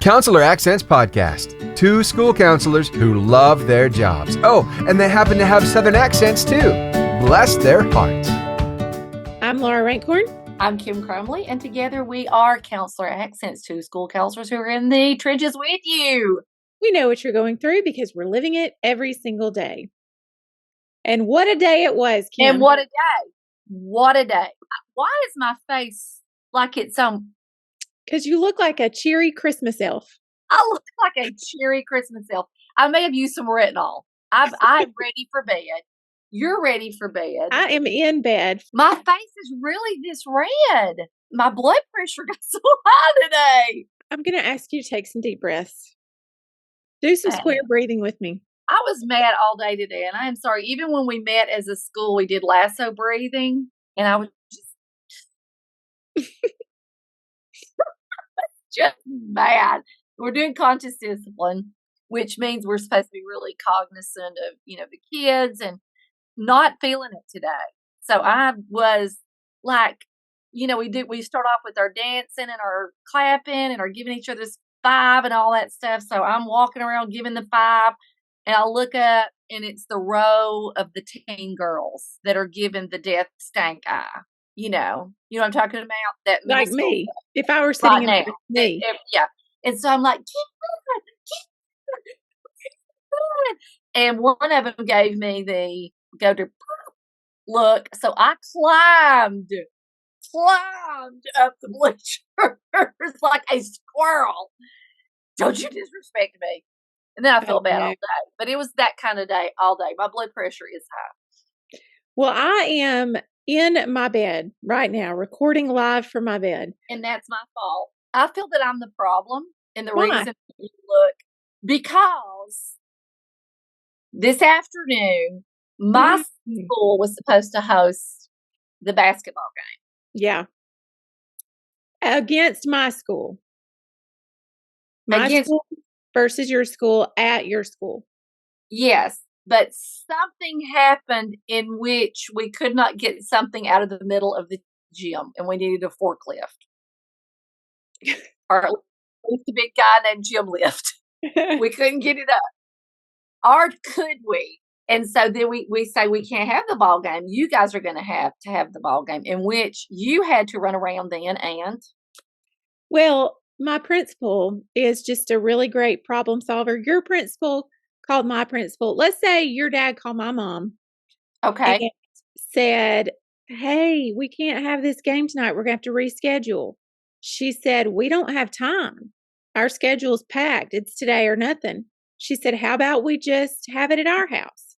Counselor Accents Podcast. Two school counselors who love their jobs. Oh, and they happen to have Southern accents too. Bless their hearts. I'm Laura Rankhorn. I'm Kim Crumley, and together we are Counselor Accents, two school counselors who are in the trenches with you. We know what you're going through because we're living it every single day. And what a day it was, Kim. And what a day. What a day. Why is my face like it's Because you look like a cheery Christmas elf. I look like a cheery Christmas elf. I may have used some retinol. I'm ready for bed. You're ready for bed. I am in bed. My face is really this red. My blood pressure got so high today. I'm going to ask you to take some deep breaths. Do some square breathing with me. I was mad all day today, and I am sorry. Even when we met as a school, we did lasso breathing, and I was just mad. We're doing conscious discipline, which means we're supposed to be really cognizant of, the kids and not feeling it today. So I was like, we start off with our dancing and our clapping and our giving each other's five and all that stuff. So I'm walking around giving the five, and I look up and it's the row of the teen girls that are giving the death stank eye. You know what I'm talking about? That like me. If I were sitting in front of me. Yeah. And so I'm like, keep moving. And one of them gave me the go to look. So I climbed up the bleachers like a squirrel. Don't you disrespect me. And then I felt bad all day. But it was that kind of day all day. My blood pressure is high. Well, I am in my bed right now, recording live from my bed. And that's my fault. I feel that I'm the problem. And the Why? reason you look, because this afternoon, my school was supposed to host the basketball game. Yeah. Against my school. My school versus your school at your school. Yes. But something happened in which we could not get something out of the middle of the gym, and we needed a forklift. Or at least a big guy named Jim Lift. We couldn't get it up. Or could we? And so then we say we can't have the ball game. You guys are going to have the ball game, in which you had to run around then and? Well, my principal is just a really great problem solver. Your principal called my principal. Let's say your dad called my mom. Okay. And said, hey, we can't have this game tonight. We're going to have to reschedule. She said, we don't have time. Our schedule's packed. It's today or nothing. She said, how about we just have it at our house?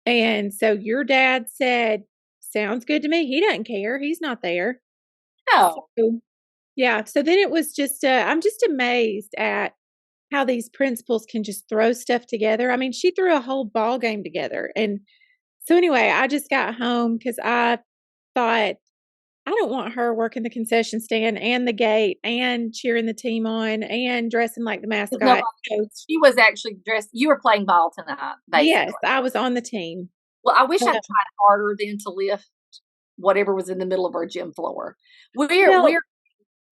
And so your dad said, sounds good to me. He doesn't care. He's not there. Oh. So, yeah. So then it was just, I'm just amazed at how these principals can just throw stuff together. I mean, she threw a whole ball game together. And so anyway, I just got home because I thought, I don't want her working the concession stand and the gate and cheering the team on and dressing like the mascot. No, she was actually dressed. You were playing ball tonight, basically. Yes, I was on the team. Well, I wish I'd tried harder than to lift whatever was in the middle of our gym floor. We're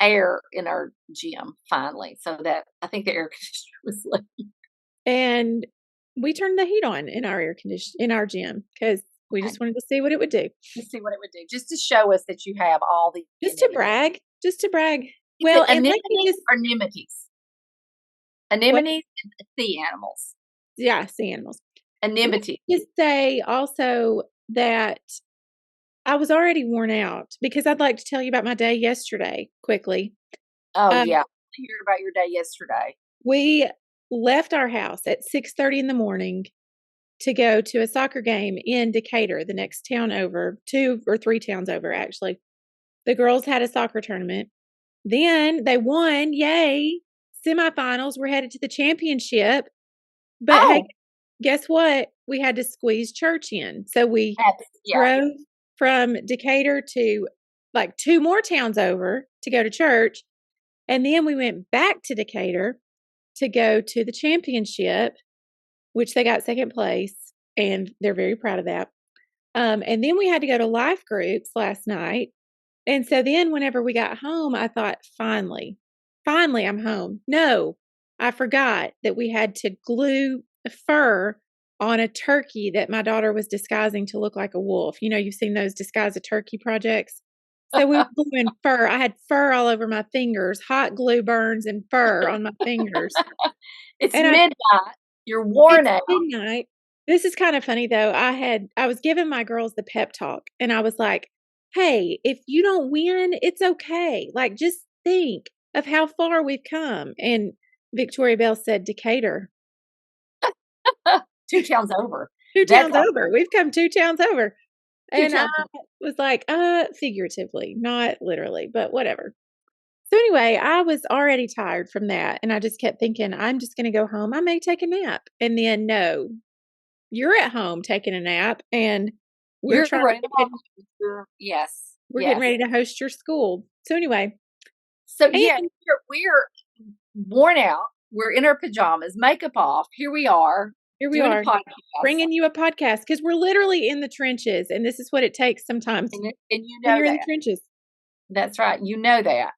air in our gym finally, so that I think the air conditioner was leaking. And we turned the heat on in our in our gym because we just wanted to see what it would do. Just see what it would do, just to show us that you have all the just to brag. Well, and anemones or nimities. Anemones and sea animals. Yeah, sea animals. Anemone. Just say also that I was already worn out because I'd like to tell you about my day yesterday quickly. Oh, yeah. I hear about your day yesterday. We left our house at 6:30 in the morning to go to a soccer game in Decatur, the next town over, 2 or 3 towns over, actually. The girls had a soccer tournament. Then they won. Yay. Semifinals. We're headed to the championship. But hey, guess what? We had to squeeze church in. So we drove from Decatur to like 2 more towns over to go to church. And then we went back to Decatur to go to the championship, which they got second place. And they're very proud of that. And then we had to go to life groups last night. And so then whenever we got home, I thought, finally, finally I'm home. No, I forgot that we had to glue fur on a turkey that my daughter was disguising to look like a wolf. You've seen those disguise a turkey projects. So we were gluing fur. I had fur all over my fingers, hot glue burns and fur on my fingers. It's And midnight. You're worn it's out. midnight. This is kind of funny though. I was giving my girls the pep talk and I was like, hey, if you don't win, it's okay. Like, just think of how far we've come. And Victoria Bell said, Decatur. 2 towns over. Two That's towns over. We've come 2 towns over. 2 And I towns was like, figuratively, not literally, but whatever. So anyway, I was already tired from that. And I just kept thinking, I'm just going to go home. I may take a nap. And then no, you're at home taking a nap and we're You're ready to getting, Yes. we're Yes. getting ready to host your school. So anyway, So and yeah, we're worn out. We're in our pajamas, makeup off. Here we are. here we doing are a podcast. bringing you a podcast because we're literally in the trenches. And this is what it takes sometimes And you when know you're in the that. trenches. That's right. You know that.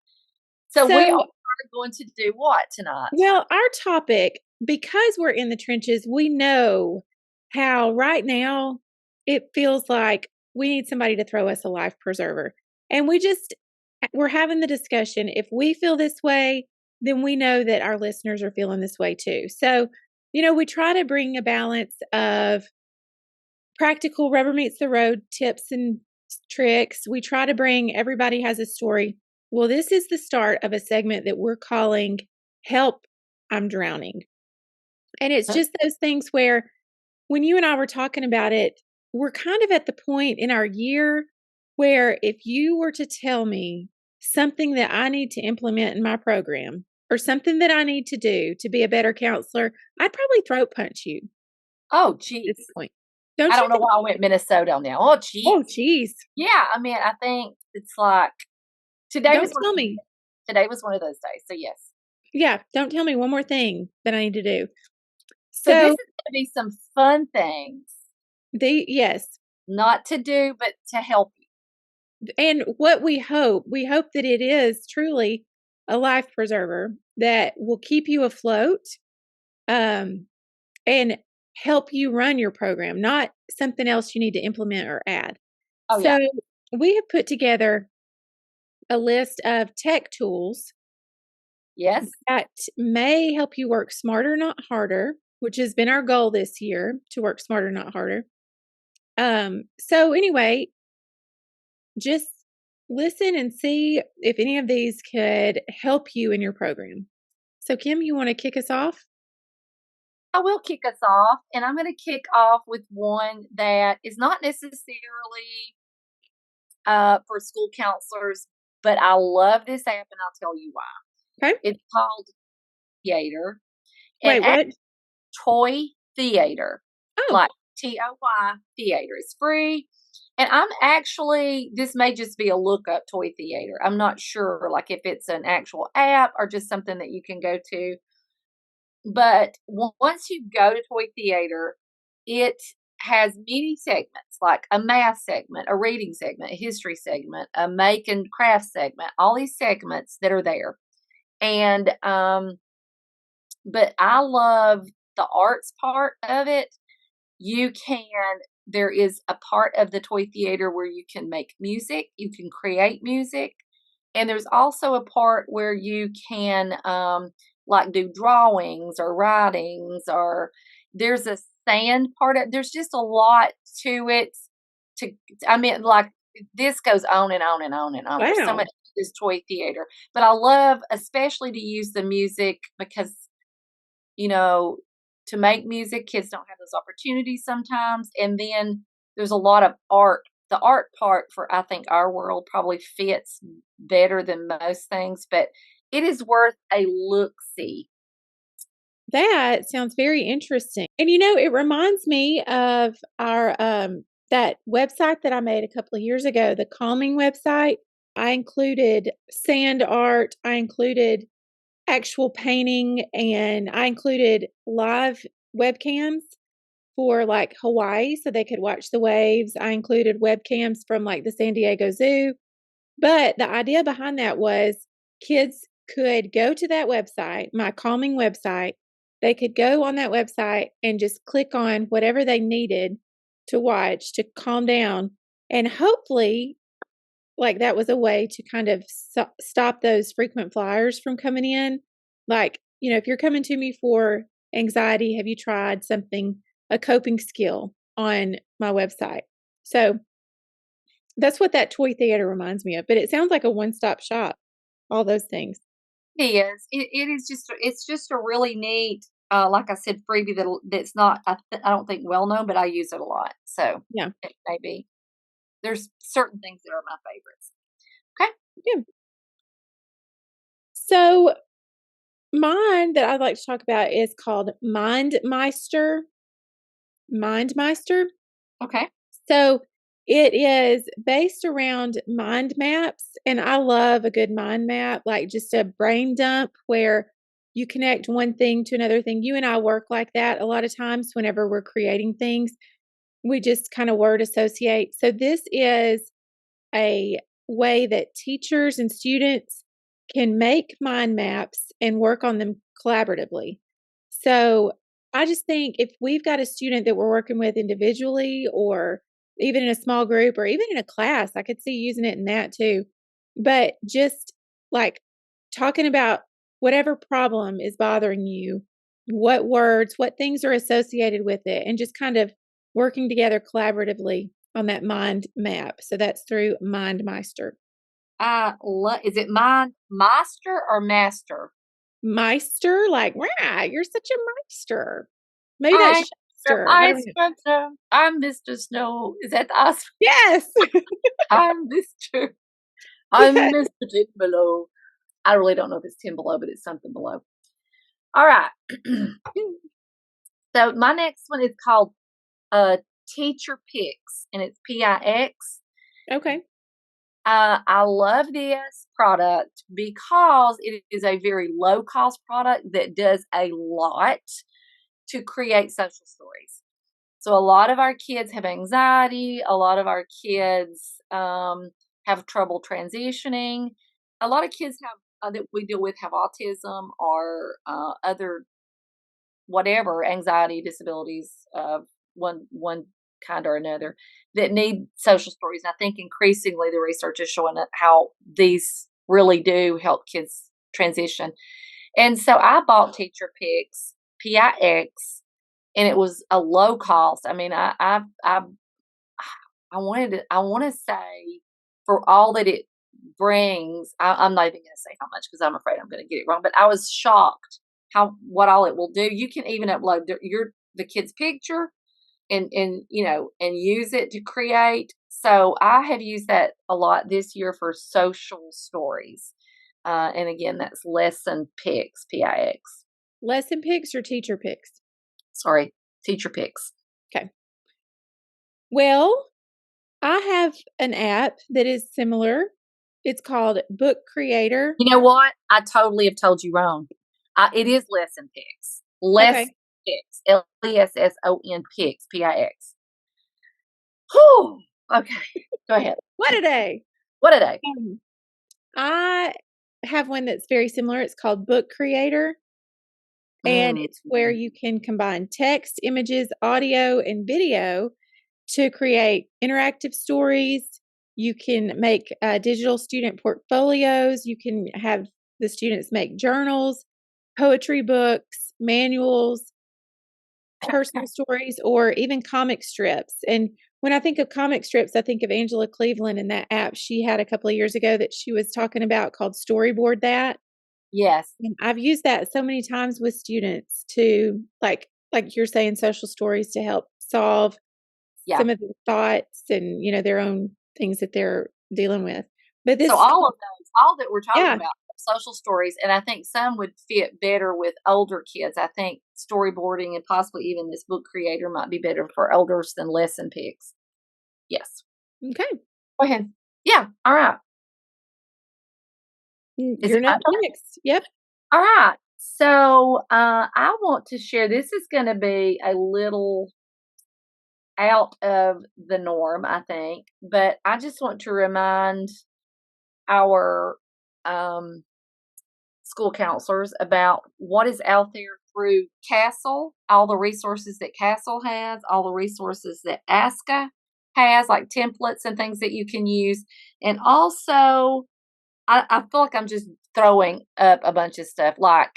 So we are going to do what tonight? Well, our topic, because we're in the trenches, we know how right now it feels like we need somebody to throw us a life preserver. And we're having the discussion. If we feel this way, then we know that our listeners are feeling this way too. So, we try to bring a balance of practical rubber meets the road tips and tricks. We try to bring everybody has a story. Well, this is the start of a segment that we're calling Help, I'm Drowning. And it's just those things where when you and I were talking about it, we're kind of at the point in our year where if you were to tell me something that I need to implement in my program or something that I need to do to be a better counselor, I'd probably throat punch you Oh, at geez. this point. I don't know why I went Minnesota on that. Oh, geez. Oh, geez. Yeah, I mean, I think it's like today Don't was tell me. Today was one of those days. So yes. Yeah, don't tell me one more thing that I need to do. So this is going to be some fun things. Yes. Not to do, but to help you. And what we hope that it is truly a life preserver that will keep you afloat, and help you run your program, not something else you need to implement or add. Oh, so yeah. we have put together a list of tech tools Yes. that may help you work smarter, not harder, which has been our goal this year, to work smarter, not harder. So anyway, just listen and see if any of these could help you in your program. So Kim, you want to kick us off? I will kick us off, and I'm going to kick off with one that is not necessarily for school counselors, but I love this app, and I'll tell you why. Okay. It's called Theater. Wait, what? Toy Theater. Oh. Like TOY Theater. It's free. And this may just be a lookup Toy Theater. I'm not sure, like if it's an actual app or just something that you can go to. But once you go to Toy Theater, it has many segments, like a math segment, a reading segment, a history segment, a make and craft segment, all these segments that are there. And, but I love the arts part of it. There is a part of the Toy Theater where you can make music, you can create music. And there's also a part where you can, like do drawings or writings, or there's a sand part there's just a lot to it. Like this goes on and on and on and on. Wow. There's so much to this Toy Theater, but I love especially to use the music because, to make music, kids don't have those opportunities sometimes. And then there's a lot of art. The art part for, I think, our world probably fits better than most things, but it is worth a look-see. That sounds very interesting. And it reminds me of our that website that I made a couple of years ago, the Calming website. I included sand art, I included actual painting, and I included live webcams for like Hawaii so they could watch the waves. I included webcams from like the San Diego Zoo. But the idea behind that was kids could go to that website, my calming website. They could go on that website and just click on whatever they needed to watch to calm down. And hopefully, like that was a way to kind of stop those frequent flyers from coming in. Like, if you're coming to me for anxiety, have you tried something, a coping skill on my website? So that's what that toy theater reminds me of. But it sounds like a one-stop shop, all those things. It is. It is just. It's just a really neat, like I said, freebie that's not. I don't think well known, but I use it a lot. So Yeah. it may be. There's certain things that are my favorites. Okay. Yeah. So mine that I'd like to talk about is called MindMeister. MindMeister. Okay. So it is based around mind maps, and I love a good mind map, like just a brain dump where you connect one thing to another thing. You and I work like that a lot of times whenever we're creating things. We just kind of word associate. So this is a way that teachers and students can make mind maps and work on them collaboratively. So I just think if we've got a student that we're working with individually or even in a small group or even in a class, I could see using it in that too. But just like talking about whatever problem is bothering you, what words, what things are associated with it, and just kind of working together collaboratively on that mind map. So that's through MindMeister. Is it Mind Master or Master? Meister, like, wow, you're such a meister. Maybe I'm that's Shyster. I Ice don't know. Spencer. I'm Mr. Snow. Is that the ice? Yes. I'm Mr. I'm Mr. Ten Below. I really don't know if it's 10 below, but it's something below. All right. So my next one is called Teacher Picks, and it's PIX. Okay. I love this product because it is a very low cost product that does a lot to create social stories. So a lot of our kids have anxiety. A lot of our kids have trouble transitioning. A lot of kids have that we deal with have autism or other whatever anxiety disabilities of one kind or another that need social stories. And I think increasingly the research is showing how these really do help kids transition. And so I bought Teacher Picks, PIX, and it was a low cost. I mean, I want to say for all that it brings, I'm not even going to say how much because I'm afraid I'm going to get it wrong. But I was shocked what all it will do. You can even upload the kid's picture and use it to create. So I have used that a lot this year for social stories. And again, that's Lesson Picks, PIX. Lesson picks or teacher picks? Sorry, Teacher Picks. Okay. Well, I have an app that is similar. It's called Book Creator. You know what? I totally have told you wrong. It is Lesson Picks. Lesson Picks. LESSON Picks. PIX. Whew. Okay. Go ahead. What a day. What a day. I have one that's very similar. It's called Book Creator. And it's where you can combine text, images, audio, and video to create interactive stories. You can make digital student portfolios. You can have the students make journals, poetry books, manuals, personal stories, or even comic strips. And when I think of comic strips, I think of Angela Cleveland and that app she had a couple of years ago that she was talking about called Storyboard That. Yes. And I've used that so many times with students to like you're saying, social stories to help solve some of the thoughts and, their own things that they're dealing with. But this, so all that we're talking about are social stories, and I think some would fit better with older kids. I think storyboarding and possibly even this Book Creator might be better for elders than Lesson Picks. Yes. Okay. Go ahead. Yeah. All right. You're not next. Yep. All right. So I want to share. This is going to be a little out of the norm, I think, but I just want to remind our school counselors about what is out there through Castle, all the resources that Castle has, all the resources that ASCA has, like templates and things that you can use. And also, I feel like I'm just throwing up a bunch of stuff, like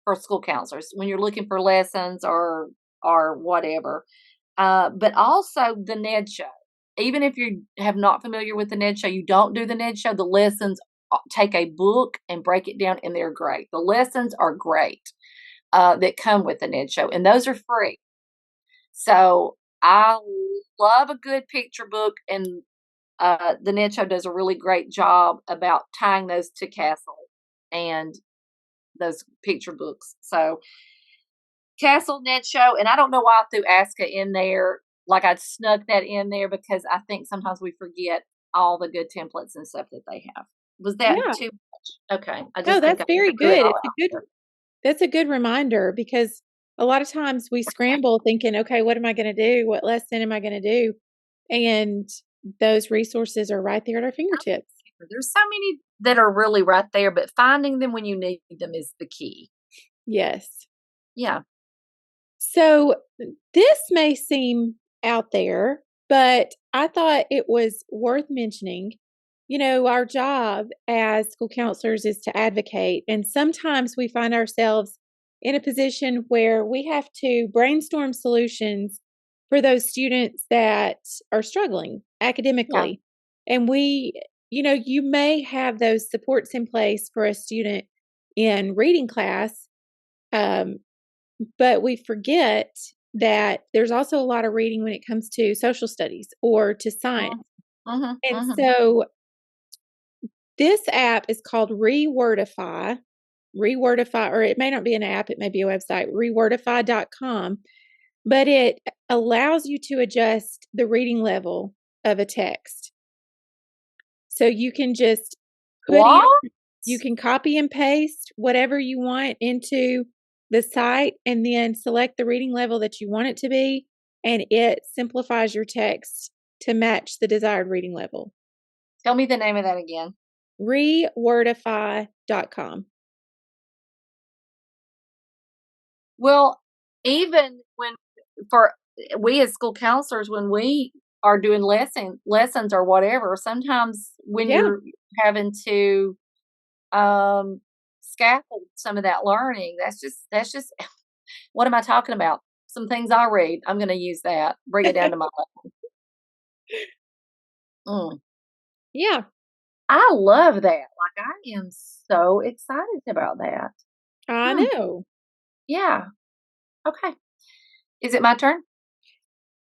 for school counselors when you're looking for lessons or whatever. But also the NED show. Even if you have not familiar with the NED show, you don't do the NED show. The lessons, take a book and break it down, and they're great. The lessons are great that come with the NED show, and those are free. So I love a good picture book, and the NED show does a really great job about tying those to Castle and those picture books. So Castle, NED show, and I don't know why I threw ASCA in there. Like I snuck that in there because I think sometimes we forget all the good templates and stuff that they have. Was that Yeah. too much? Okay. I No, just think that's I very threw it good. all It's a out good there. That's a good reminder because a lot of times we scramble thinking, okay, what am I going to do? What lesson am I going to do? And those resources are right there at our fingertips. There's so many that are really right there, but finding them when you need them is the key. Yes. Yeah. So this may seem out there, but I thought it was worth mentioning. You know, our job as school counselors is to advocate, and sometimes we find ourselves in a position where we have to brainstorm solutions for those students that are struggling academically. And you may have those supports in place for a student in reading class, um, but we forget that there's also a lot of reading when it comes to social studies or to science. And so this app is called Rewordify, or it may not be an app, it may be a website, rewordify.com, but it allows you to adjust the reading level of a text. So you can just you can copy and paste whatever you want into the site and then select the reading level that you want it to be, and it simplifies your text to match the desired reading level. Tell me the name of that again. Rewordify.com. Well, even for we as school counselors, when we are doing lessons or whatever, sometimes when you're having to scaffold some of that learning, that's just what am I talking about? Some things I read, I'm going to use that, bring it down to my level. Yeah. I love that. Like I am so excited about that. I know. Yeah. Okay. Is it my turn?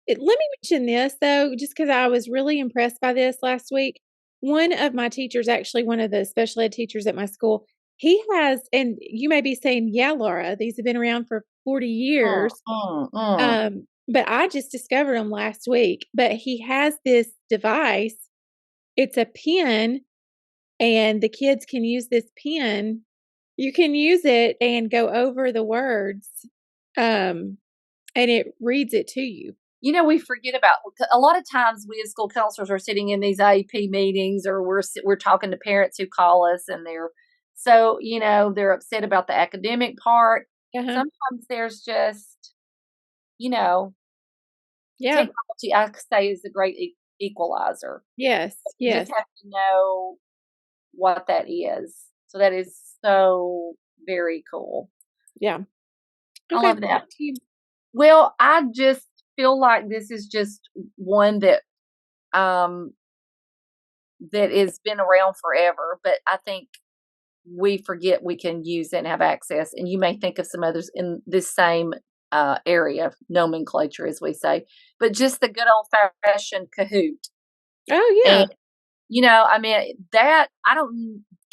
Let me mention this, though, just because I was really impressed by this last week. One of my teachers, actually one of the special ed teachers at my school, he has, and you may be saying, yeah, Laura, these have been around for 40 years. But I just discovered them last week. But he has this device. It's a pen, and the kids can use this pen. You can use it and go over the words, and it reads it to you. You know, we forget about a lot of times we as school counselors are sitting in these IEP meetings, or we're talking to parents who call us, and they're they're upset about the academic part. Sometimes there's just, technology, I say, is a great equalizer. Yes. You just have to know what that is. So that is so very cool. Yeah. I love that. Well, I just feel like this is just one that that has been around forever, but I think we forget we can use it and have access. And you may think of some others in this same area, nomenclature, as we say, but just the good old fashioned Kahoot. Oh yeah. And,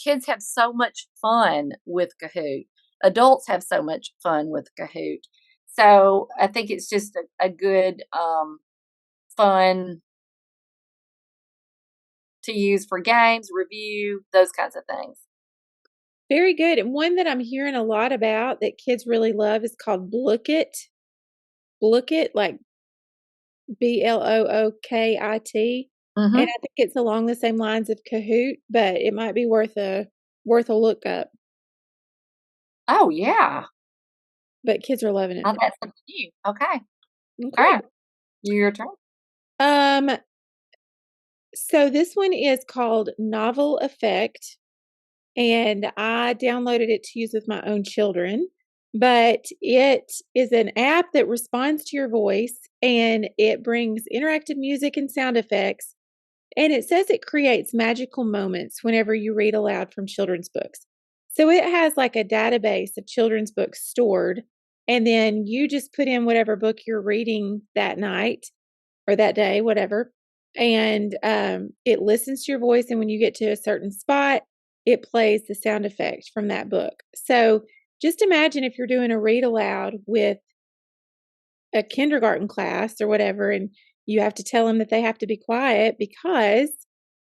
kids have so much fun with Kahoot. Adults have so much fun with Kahoot. So I think it's just a good, fun to use for games, review, those kinds of things. Very good. And one that I'm hearing a lot about that kids really love is called Blookit. Blookit, like Blookit. And I think it's along the same lines of Kahoot, but it might be worth a look up. Oh, yeah. but kids are loving it. Oh, that's something new. Okay. All Okay. right. Your turn. Um, so this one is called Novel Effect, and I downloaded it to use with my own children. But it is an app that responds to your voice and it brings interactive music and sound effects. And it says it creates magical moments whenever you read aloud from children's books. So it has like a database of children's books stored, and then you just put in whatever book you're reading that night or that day, whatever. And it listens to your voice. And when you get to a certain spot, it plays the sound effect from that book. So just imagine if you're doing a read aloud with a kindergarten class or whatever, and you have to tell them that they have to be quiet because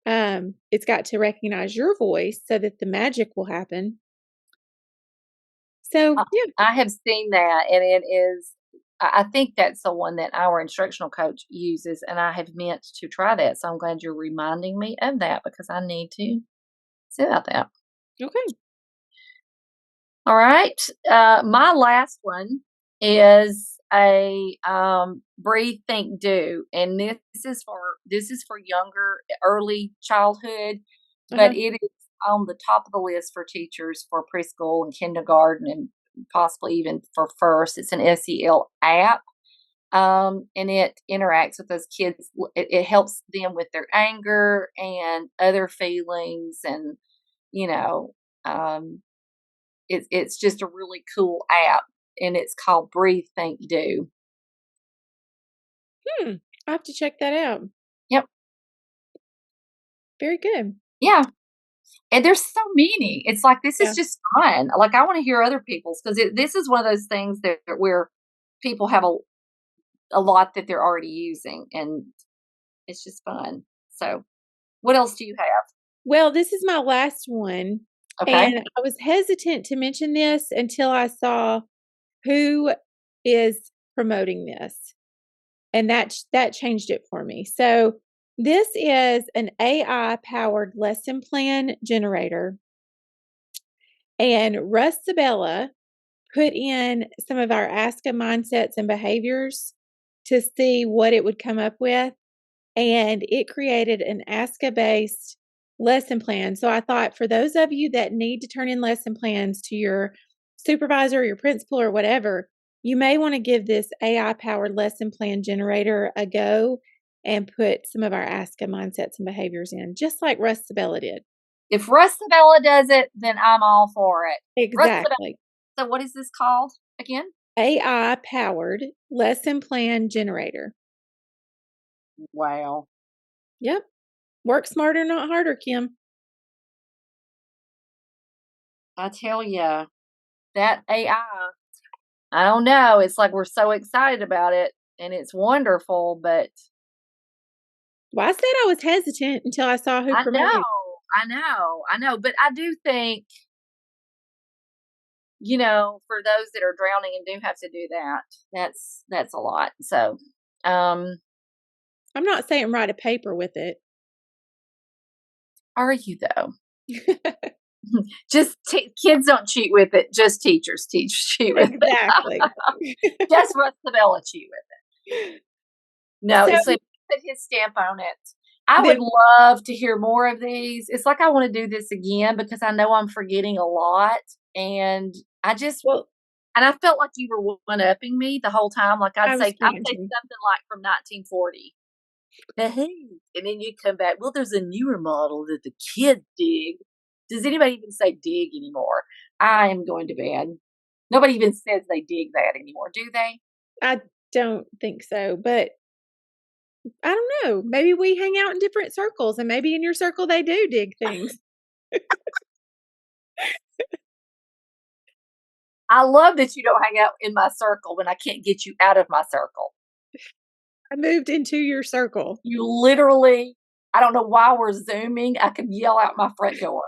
it's got to recognize your voice so that the magic will happen. So, yeah. I have seen that, and it is. I think that's the one that our instructional coach uses, and I have meant to try that. So I'm glad you're reminding me of that because I need to see about that. Okay. All right. My last one is a breathe, think, do, and this is for younger, early childhood, but Uh-huh. it is on the top of the list for teachers for preschool and kindergarten and possibly even for first. It's an SEL app. And it interacts with those kids. It helps them with their anger and other feelings, and you know, um, it's just a really cool app, and it's called Breathe, Think, Do. I have to check that out. Yep. Very good. Yeah. And there's so many. It's like this is Yeah. just fun. Like I want to hear other people's because this is one of those things that where people have a lot that they're already using, and it's just fun. So, what else do you have? Well, this is my last one. Okay. And I was hesitant to mention this until I saw who is promoting this. And that changed it for me. So this is an AI powered lesson plan generator. And Russ Sabella put in some of our ASCA mindsets and behaviors to see what it would come up with. And it created an ASCA based lesson plan. So I thought for those of you that need to turn in lesson plans to your supervisor, your principal, or whatever, you may want to give this AI powered lesson plan generator a go and put some of our ASCA mindsets and behaviors in, just like Russ Sabella did. If Russ Sabella does it, then I'm all for it. Russ Sabella. Exactly. So, what is this called again? AI powered lesson plan generator. Wow. Yep. Work smarter, not harder, Kim. I tell you, that AI, I don't know. It's like we're so excited about it and it's wonderful, but Well, I said I was hesitant until I saw who I know, promoted. I know. But I do think, for those that are drowning and do have to do that, that's a lot. So, um, I'm not saying write a paper with it. are you though? Just kids don't cheat with it. Just teachers cheat with Exactly. it. Just Russ Sabella cheat with it. No, So it's like put his stamp on it. I would then, love to hear more of these. It's like I want to do this again because I know I'm forgetting a lot, and well, I felt like you were one upping me the whole time. Like I was I'd trying say to. something like from 1940. Hey, and then you come back. Well, there's a newer model that the kids dig. Does anybody even say dig anymore? I am going to bed. Nobody even says they dig that anymore, do they? I don't think so, but I don't know. Maybe we hang out in different circles, and maybe in your circle they do dig things. I love that you don't hang out in my circle when I can't get you out of my circle. I moved into your circle. You literally, I don't know why we're Zooming. I could yell out my front door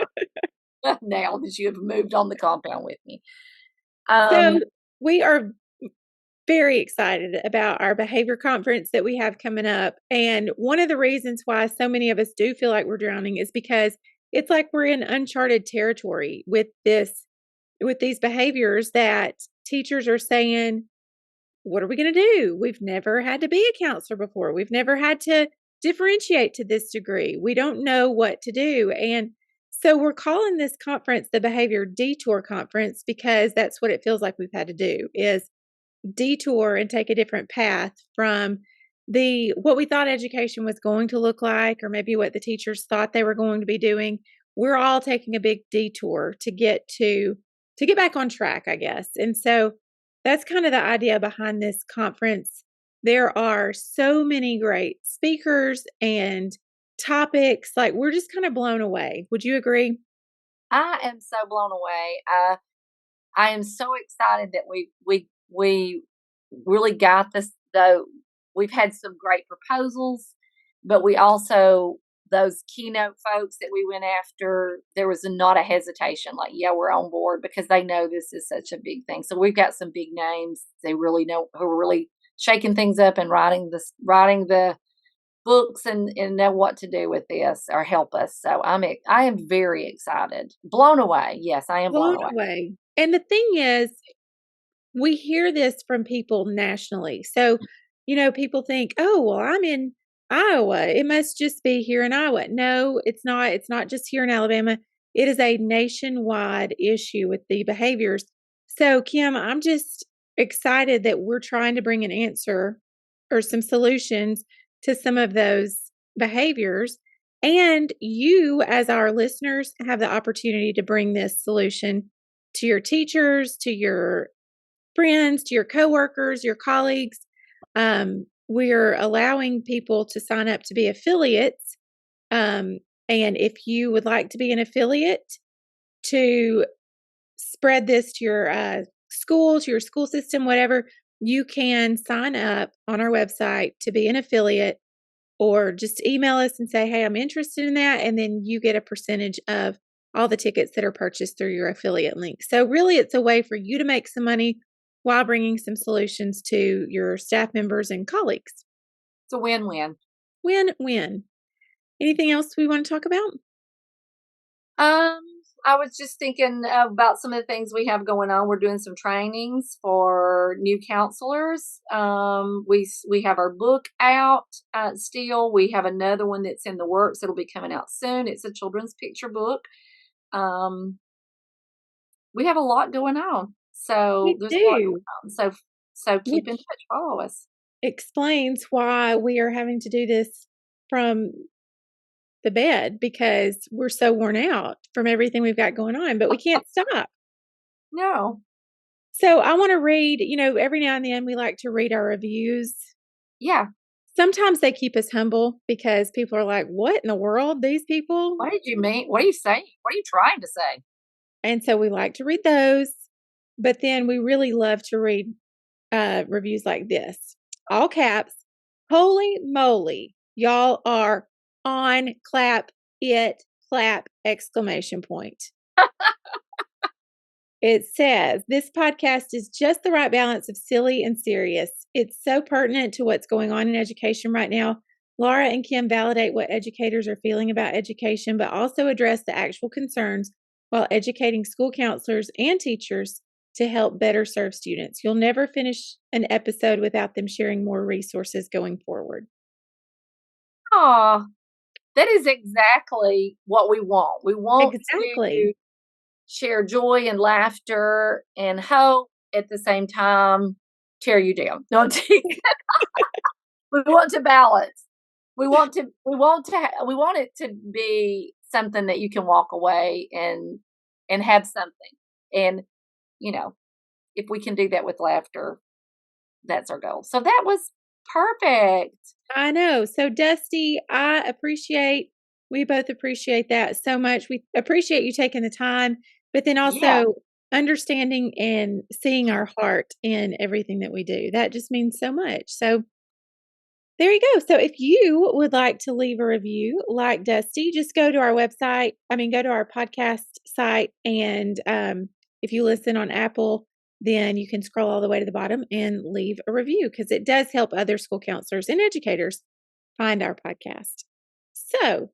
now that you have moved on the compound with me. So we are very excited about our behavior conference that we have coming up. And one of the reasons why so many of us do feel like we're drowning is because it's like we're in uncharted territory with this with these behaviors that teachers are saying, what are we going to do? We've never had to be a counselor before. We've never had to differentiate to this degree. We don't know what to do. And so we're calling this conference the Behavior Detour Conference because that's what it feels like we've had to do, is detour and take a different path from what we thought education was going to look like, or maybe what the teachers thought they were going to be doing. We're all taking a big detour to get back on track, I guess. And so that's kind of the idea behind this conference. There are so many great speakers and topics. Like, we're just kind of blown away. Would you agree? I am so blown away. I am so excited that we really got this. Though we've had some great proposals, but we also, those keynote folks that we went after, there was not a hesitation. Like, yeah, we're on board, because they know this is such a big thing. So we've got some big names. They really know, who are really shaking things up and writing the books and know what to do with this or help us. So I am very excited, blown away. Yes, I am blown away. And the thing is, we hear this from people nationally. So, people think, oh, well, I'm in Iowa. It must just be here in Iowa. No, it's not. It's not just here in Alabama. It is a nationwide issue with the behaviors. So, Kim, I'm just excited that we're trying to bring an answer or some solutions to some of those behaviors. And you, as our listeners, have the opportunity to bring this solution to your teachers, to your friends, to your coworkers, your colleagues. We're allowing people to sign up to be affiliates. And if you would like to be an affiliate to spread this to your school, to your school system, whatever, you can sign up on our website to be an affiliate, or just email us and say, hey, I'm interested in that. And then you get a percentage of all the tickets that are purchased through your affiliate link. So really, it's a way for you to make some money while bringing some solutions to your staff members and colleagues. It's a win-win. Win-win. Anything else we want to talk about? I was just thinking about some of the things we have going on. We're doing some trainings for new counselors. We have our book out still. We have another one that's in the works. It'll be coming out soon. It's a children's picture book. We have a lot going on. So there's a lot going on. So keep in touch. Follow us. Explains why we are having to do this from the bed, because we're so worn out from everything we've got going on, but we can't stop. No. So I want to read, every now and then we like to read our reviews. Yeah. Sometimes they keep us humble, because people are like, what in the world? These people? What did you mean? What are you saying? What are you trying to say? And so we like to read those, but then we really love to read reviews like this. All caps. Holy moly. Y'all are on, clap, exclamation point. It says, this podcast is just the right balance of silly and serious. It's so pertinent to what's going on in education right now. Laura and Kim validate what educators are feeling about education, but also address the actual concerns while educating school counselors and teachers to help better serve students. You'll never finish an episode without them sharing more resources going forward. Oh, that is exactly what we want. We want to share joy and laughter and hope, at the same time tear you down. No, we want to balance. We want it to be something that you can walk away and have something. And if we can do that with laughter, that's our goal. So that was perfect. I know. So Dusty, we both appreciate that so much. We appreciate you taking the time, but then also understanding and seeing our heart in everything that we do. That just means so much. So there you go. So if you would like to leave a review like Dusty, just go to our website. Go to our podcast site. And if you listen on Apple, then you can scroll all the way to the bottom and leave a review, because it does help other school counselors and educators find our podcast. So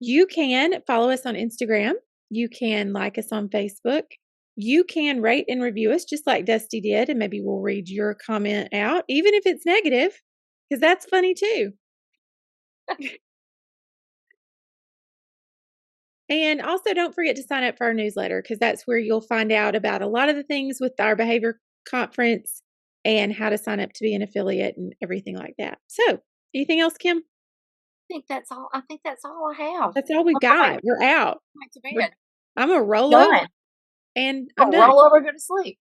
you can follow us on Instagram. You can like us on Facebook. you can rate and review us just like Dusty did, and maybe we'll read your comment out, even if it's negative, because that's funny too. And also, don't forget to sign up for our newsletter because that's where you'll find out about a lot of the things with our behavior conference and how to sign up to be an affiliate and everything like that. So, anything else, Kim? I think that's all I have. That's all we All got. right. We're out. Back to We're- bed. I'm going to roll over Done. and I'm I'll done. roll over, go to sleep.